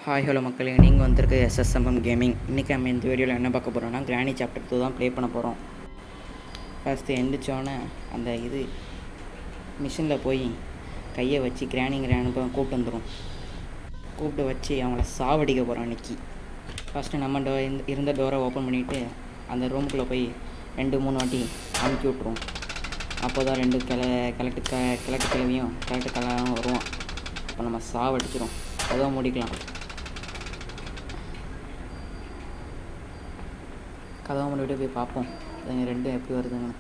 Hi hello மக்களே, நீங்கள் வந்திருக்கு எஸ்எஸ்எம்எம் கேமிங். இன்றைக்கி நம்ம இந்த வீடியோவில் என்ன பார்க்க போகிறோம்னா கிராணி சாப்டர் 2 தான் ப்ளே பண்ண போகிறோம். ஃபஸ்ட்டு எந்திரிச்சோன்னே அந்த மிஷினில் போய் கையை வச்சு கிராணிங்கிறான்னு கூப்பிட்டு வந்துடும். கூப்பிட்டு வச்சு அவங்கள சாவடிக்க போகிறோம் இன்றைக்கி. ஃபஸ்ட்டு நம்ம இருந்த டோரை ஓப்பன் பண்ணிவிட்டு அந்த ரூமுக்குள்ளே போய் 2-3 வாட்டி அமுக்கி விட்ருவோம். அப்போ தான் 2 கிழட்டு கிழவியும் கிழட்டு கலரும் வருவான். அப்போ நம்ம சாவடிச்சிடும். அதுவும் முடிக்கலாம். கதவை முன்னாடி போய் பார்ப்போம் அதுங்க 2 எப்படி வருதுங்கன்னு.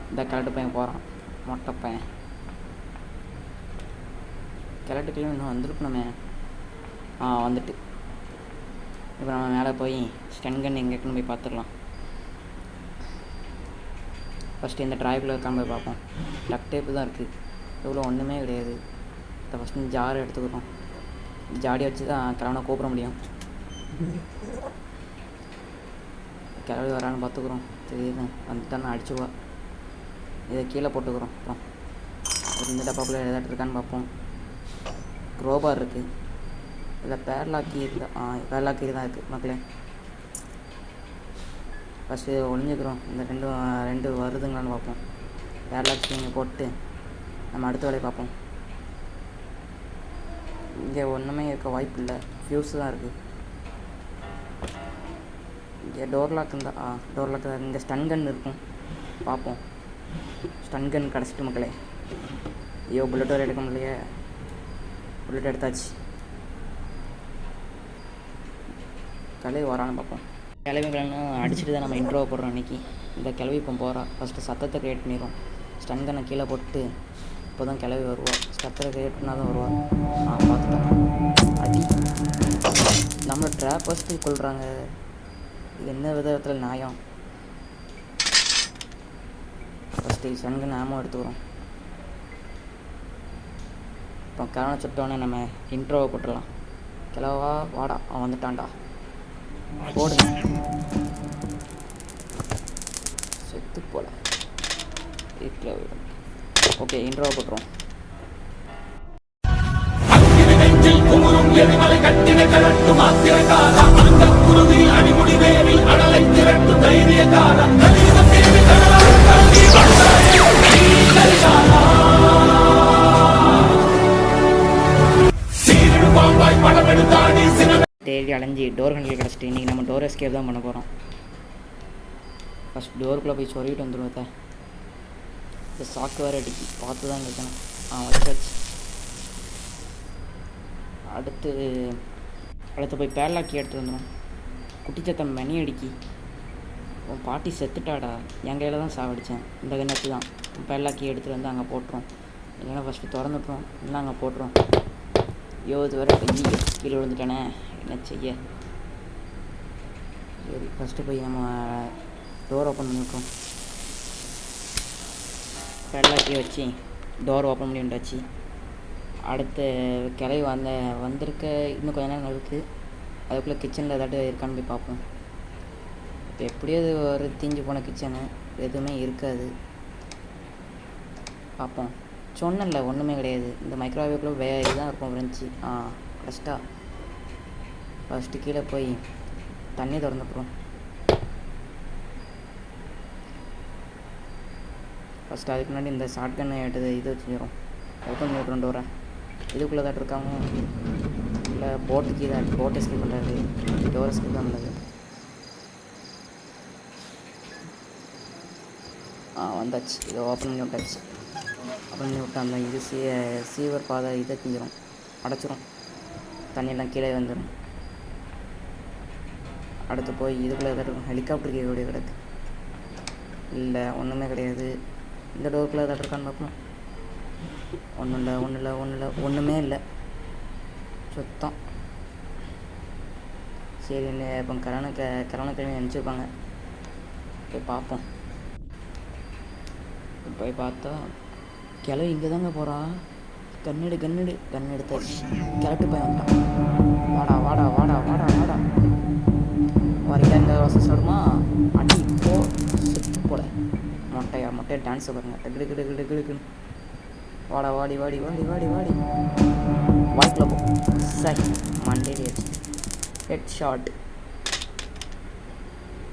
இந்த கிழட்டு பையன் போகிறான், மொட்டை பையன். கிழட்டுக்குள்ளே இன்னும் வந்துருக்கணுமே. வந்துட்டு இப்போ நம்ம மேலே போய் ஸ்டென்கன் எங்கேன்னு போய் பார்த்துக்கலாம். ஃபஸ்ட்டு இந்த ட்ராய்க்குள்ளே இருக்காமல் போய் பார்ப்போம். டக் டேப்பு தான் இருக்குது, இவ்வளோ ஒன்றுமே கிடையாது. இதை ஃபஸ்ட்டு ஜாரை எடுத்துக்கிறோம். ஜாடியை வச்சு தான் கிழவனை கூப்பிட முடியும். கிளவி வரான்னு பார்த்துக்குறோம். தெரியுது வந்துட்டான்னு அடிச்சுவா. இதை கீழே போட்டுக்கிறோம். அப்புறம் இந்த டப்பாக்குள்ளே ஏதாட்டு இருக்கான்னு பார்ப்போம். க்ரோபார் இருக்குது, இதில் பேர்லாக்கி இருக்குது. பேர்லாக்கி தான் இருக்குது மக்களே. ஃபஸ்ட்டு ஒளிஞ்சுக்கிறோம். இந்த ரெண்டு வருதுங்களான்னு பார்ப்போம். பேர்லாக்கி இங்கே போட்டு நம்ம அடுத்த வேலையை பார்ப்போம். இங்கே ஒன்றுமே இருக்க வாய்ப்பு இல்லை, ஃப்யூஸ் தான் இருக்குது. இங்கே டோர் லாக் இருந்தால் டோர் லாக் தான். இங்கே ஸ்டன் கன் இருக்கும், பார்ப்போம். ஸ்டன் கன் கிடச்சிட்டு மக்களே. ஐயோ, புல்லட் வரை எடுக்க முடியலையே. புல்லட் எடுத்தாச்சு. கிளவி வரான்னு பார்ப்போம். கிளவிಗಳನ್ನು அடிச்சுட்டு தான் நம்ம இன்ட்ரோவை போடுறோம் இன்றைக்கி. இந்த கிளவி இப்போ போகிறா. ஃபஸ்ட்டு சத்தத்தை க்ரியேட் பண்ணிடுவோம். ஸ்டன் கன்னை கீழே போட்டு இப்போ தான் கிளவி வருவாள். சத்தத்தை க்ரியேட் பண்ணால் தான் வருவாள். பார்த்துட்டோம். அடி நம்மளை ட்ராப் ஃபஸ்ட்டு கொள்கிறாங்க. இது என்ன விதத்தில் நியாயம்? ஃபஸ்ட்டு சன்கு நாமும் எடுத்துக்கிறோம். இப்போ கிழவனை சுட்டோன்னே நம்ம இன்ட்ரோவை போட்டுடலாம். கிழவா வாடா, அவன் வந்துட்டான்டா, போடுங்க. செத்து போல. ஓகே, இன்ட்ரோவை போட்டுருவோம். தேடி அலைஞ்சி டோர் கண்டில் கிடச்சிட்டு இன்றைக்கி நம்ம டோர் எஸ்கேப் தான் பண்ண போகிறோம். ஃபஸ்ட் டோருக்குள்ளே போய் சொல்லிட்டு வந்துடுவோம். இந்த சாக்கு வேறு அடிக்கி பார்த்து தான் இருக்கணும். வச்சாச்சு. அடுத்து போய் பேர்லாக்கி எடுத்துகிட்டு வந்துடும். குட்டிச்சத்தம் மணி அடிக்கி. உன் பாட்டி செத்துட்டாடா, என் கையில் தான் சாவடித்தேன். இந்த கண்ணத்து தான் பேர்லாக்கி எடுத்துகிட்டு வந்து அங்கே போட்டுரும். இல்லைன்னா ஃபஸ்ட்டு திறந்துட்டுரும், இல்லைன்னா அங்கே போட்டுரும். இது வேறு கீழே விழுந்துட்டானே, என்ன செய்ய. சரி, ஃபஸ்ட்டு போய் நம்ம டோர் ஓப்பன் பண்ணிவிட்டோம். பேர்லாக்கி வச்சு டோர் ஓப்பன் பண்ணி விட்டாச்சு. அடுத்து கிளவி வந்திருக்க இன்னும் கொஞ்ச நேரம் இருக்குது. அதுக்குள்ளே கிச்சனில் ஏதாட்டு இருக்கான்னு போய் பார்ப்போம். இப்போ எப்படியோ அது ஒரு தீஞ்சு போன கிச்சனு, எதுவுமே இருக்காது. பார்ப்போம். சொன்னல ஒன்றுமே கிடையாது. இந்த மைக்ரோவேவ்க்குள்ளே இதுதான் இருக்கும் ஃப்ரெண்ட்ஸு. கஷ்டா. ஃபஸ்ட்டு கீழே போய் தண்ணி திறந்துட்டுரும். ஃபஸ்ட்டு அதுக்கு முன்னாடி இந்த ஷார்ட் கன்னை எடுத்து இது வச்சுக்கிறோம். ஓப்பன் பண்ணி விட்றோம் டோரை. இதுக்குள்ளே தான் இருக்காங்க. இல்லை போட்டுக்கு தான் போட்டை ஸ்கிப் பண்ணுறது, டோரை ஸ்கிப் தான் பண்ணுறது. வந்தாச்சு. இதை ஓப்பன் பண்ணி விட்டாச்சு. ஓப்பன் பண்ணி விட்டா அந்த இது சீவர் பாதை இதை செஞ்சிடும், அடைச்சிரும். தண்ணியெல்லாம் கீழே வந்துடும். அடுத்து போய் இதுக்குள்ளே எதாவது இருக்கும். ஹெலிகாப்டர் கேட்கக்கூடிய கிடக்கு. இல்லை, ஒன்றுமே கிடையாது. இந்த டோருக்குள்ளே எதாவது இருக்கான்னு பார்ப்போம். ஒன்றுமே இல்லை, சுத்தம். சரி, இல்லை இப்போ கிழமை நினச்சிருப்பாங்க. போய் பார்ப்போம். போய் பார்த்தா கிளவி இங்கே தாங்க போகிறா. கண் எடுத்தாச்சு. கிளட்டு போய் வந்துட்டான். வாடா வாடா வாடா வாடா வாடா வரைக்கும் இந்த வசதி சொல்லுமா. அடி போ, செத்து போல. மொட்டையை டான்ஸை பாருங்கள். டக்கு வாடா வாடி வாடி வாடி வாடி வாடி வாய்க்கில் போ. சரி மண்டேலி ஹெட் ஷாட்.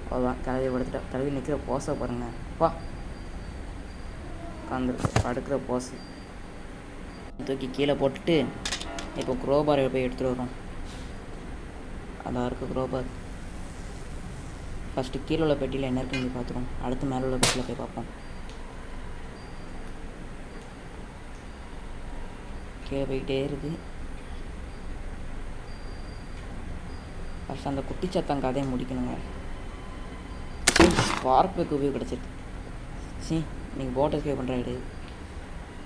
அவ்வளோதான், கிளவி படுத்துட்டா. கிளவி நிற்கிற போஸை பாருங்க. வா உட்காந்துருக்கு படுக்கிற போஸு. தூக்கி கீழே போட்டுட்டு இப்போ குரோபாரை போய் எடுத்துகிட்டு வரோம். அதான் இருக்குது குரோபார். ஃபஸ்ட்டு கீழே உள்ள பெட்டியில் என்ன இருக்குன்னு பார்த்துருவோம். அடுத்து மேலே உள்ள பெட்டியில் போய் பார்ப்போம். கீழே போய்கிட்டே இருக்குது. ஃபஸ்ட் அந்த குட்டிச்சத்தம் கதையை முடிக்கணுங்க. ஸ்பார்க் பேக் உபயோக கிடச்சிருக்கு. சரி நீங்கள் போட்டை ஸ்கே பண்ணுறாரு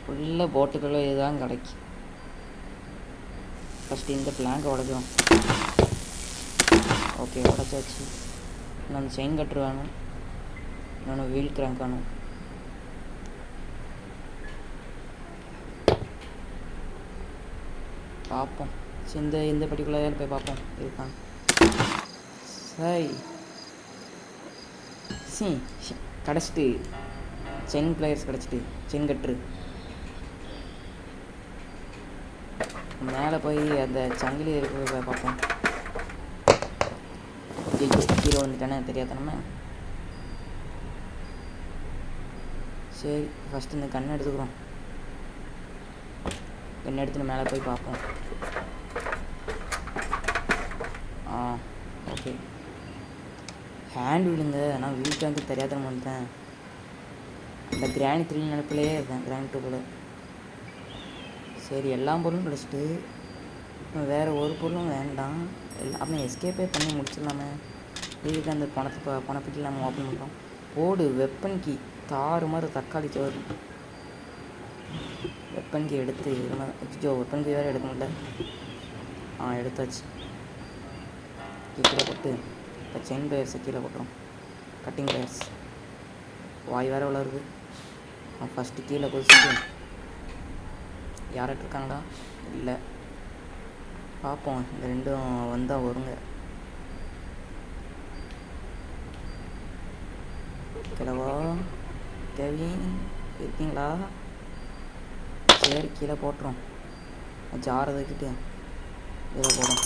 ஃபுல்லாக போட்டுக்குள்ளே இதுதான் கிடைக்கும். ஃபஸ்ட்டு இந்த பிளாங்கை உடச்சோம். ஓகே உடச்சாச்சு. இன்னொன்று செயின் கட்ரு வேணும், இன்னொன்று வீல் கிராங்க் வேணும். பார்ப்போம். சரி இந்த பர்டிகுலர் போய் பார்ப்போம் இருக்கான். சரி கிடச்சிட்டு செயின் பிளேயர்ஸ் கிடச்சிட்டு செயின் கட்ரு. மேலே போய் அந்த சங்கிலி இருக்கிறத போய் பார்ப்போம். கீழே வந்துட்டானே தெரியாதனமே. சரி ஃபஸ்ட்டு இந்த கண்ணை எடுத்துக்கிறோம். கண்ணை எடுத்துன்னு மேலே போய் பார்ப்போம். ஓகே ஹேண்ட் விடுங்க. நான் வீட்டில் வந்து தெரியாதனமா வந்துட்டேன். இந்த கிராணி 3 நினைப்பிலே இருக்கேன். கிராணி 2 கூட. சரி எல்லா பொருளும் கிடச்சிட்டு வேறு ஒரு பொருளும் வேண்டாம். எல்லாமே எஸ்கேப்பே பண்ணி முடிச்சிடலாமே. இதுக்கு அந்த பணப்பெட்டி நம்ம ஓப்பன் பண்ணுறோம். போடு வெப்பன் கீ தாறு மாதிரி தக்காளி சோறு. வெப்பன் கீ எடுத்து வெப்பன் கீ வேறு எடுக்க முடியல. எடுத்தாச்சு. கீழே போட்டு இப்போ செயின் பிளேயர்ஸை கீழே போட்டுரும். கட்டிங் பிளேயர்ஸ் வாய் வேறு வளருது. ஃபஸ்ட்டு கீழே குதிச்சுட்டு யார்கிட்ட இருக்காங்களா இல்லை பார்ப்போம். இந்த ரெண்டும் வந்தால் வருங்க. கிழவா தேவி இருக்கீங்களா? சரி கீழே போட்டுரும். ஜாரை தூக்கிட்டு இதை போடும்.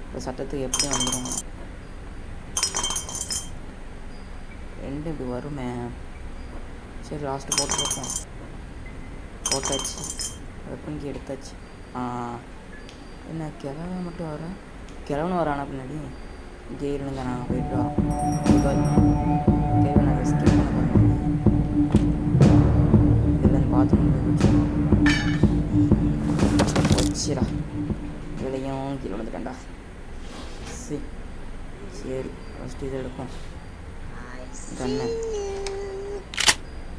இப்போ சட்டத்துக்கு எப்படியும் வந்துடும். ரெண்டு இப்படி வருமே. சரி லாஸ்ட்டு போட்டு பார்ப்போம். போட்டாச்சு. வெப்பன்கி எடுத்தாச்சு. என்ன கிழவ மட்டும் வரேன். கிழவனு வரானா பின்னாடி. இங்கே இருந்துங்க நாங்கள் போயிட்டு வரோம். தேவை நாங்கள் ஸ்கிப் பண்ண போகிறோம். இதில் பார்த்து வச்சிடா. இதுலையும் கீழே வந்துட்டேன்டா. சரி ஃபஸ்ட்டு இதை எடுப்போம்.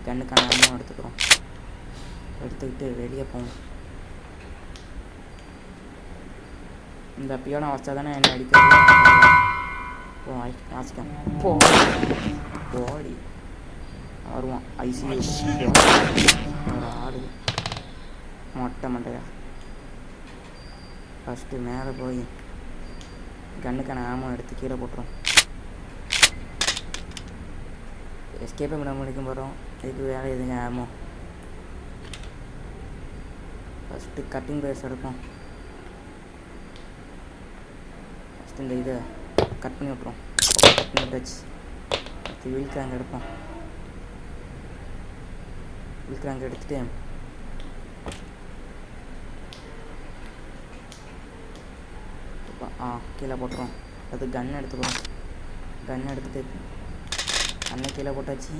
கண்ணுக்கான அம்மா எடுத்துக்கிறோம். எடுத்துக்கிட்டு வெளியே போவோம். இந்த பியானோ வச்சா தானே என்னை அடிக்கிறது. வாசிக்க போடி வருவான். ஐசியூ ஒரு ஆடு மொட்டை மண்டையா. ஃபஸ்ட்டு மேலே போய் கண்ணுக்கான ஆமோ எடுத்து கீழே போட்டுரும். எஸ்கேப்பை விட முடிக்கும் போகிறோம். இதுக்கு வேலை எதுங்க ஆமோ. ஃபஸ்ட்டு கட்டிங் பிளேயர்ஸ் எடுப்போம். ஃபஸ்ட்டு இந்த இதை கட் பண்ணி விட்ருவோம். கட் பண்ணி விட்டாச்சு. அடுத்து வீல் கிராங்க் எடுப்போம். வீல் கிராங்க் எடுத்துகிட்டு கீழே போட்டுருவோம். அது கன் எடுத்துக்கிறோம். கன் எடுத்துகிட்டு கண்ணை கீழே போட்டாச்சு.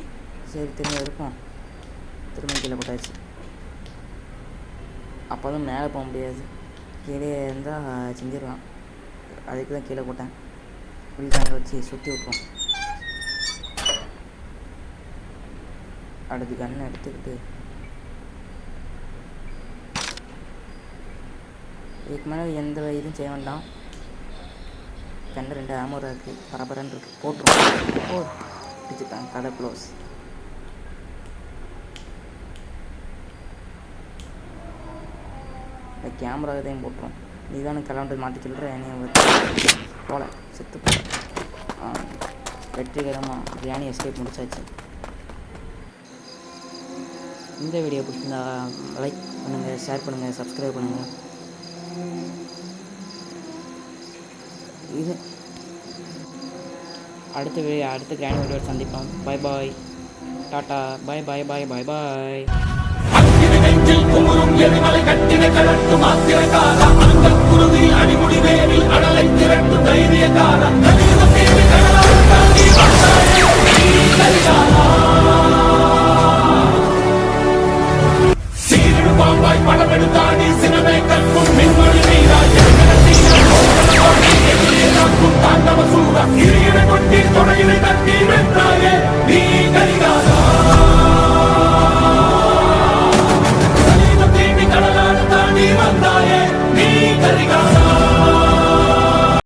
சரி திரும்ப எடுப்போம். திரும்ப கீழே போட்டாச்சு. அப்போ தான் மேலே போக முடியாது. கீழே இருந்தால் செஞ்சிடலாம். அதுக்கு தான் கீழே போட்டேன். வீட்டாங்க வச்சு சுற்றி விட்ருவோம். அடுத்து கண்ணை எடுத்துக்கிட்டு இதுக்கு மேலே எந்த இதுவும் செய்ய வேண்டாம். கண்ணு 2 ஆமோராக இருக்குது. பரபரன்னு இருக்குது. போட்டுருவோம். பிடிச்சிட்டாங்க. கதை க்ளோஸ். இந்த கேமரா இதையும் போட்டுரும். நீ தானே கிளம்பிட்டு மாட்டி சொல்கிற என்னைய போல செத்து போல. வெற்றிகரமாக பிரியாணி எஸ்கேப் முடிச்சாச்சு. இந்த வீடியோ பிடிச்சிருந்தா லைக் பண்ணுங்கள், ஷேர் பண்ணுங்கள், சப்ஸ்கிரைப் பண்ணுங்கள். இது அடுத்த கிராண்ட் வீடியோ சந்திப்போம். பை பாய், டாட்டா, பாய் பாய் பாய் பாய் பாய். நெஞ்சில் குமுறும் எரிமலை கட்டினை கலட்டும் ஆத்திரக்கார அங்கள் குருதி அடிமுடி வேரில் அடலை திரட்டும் தைரியக்கார கடலால்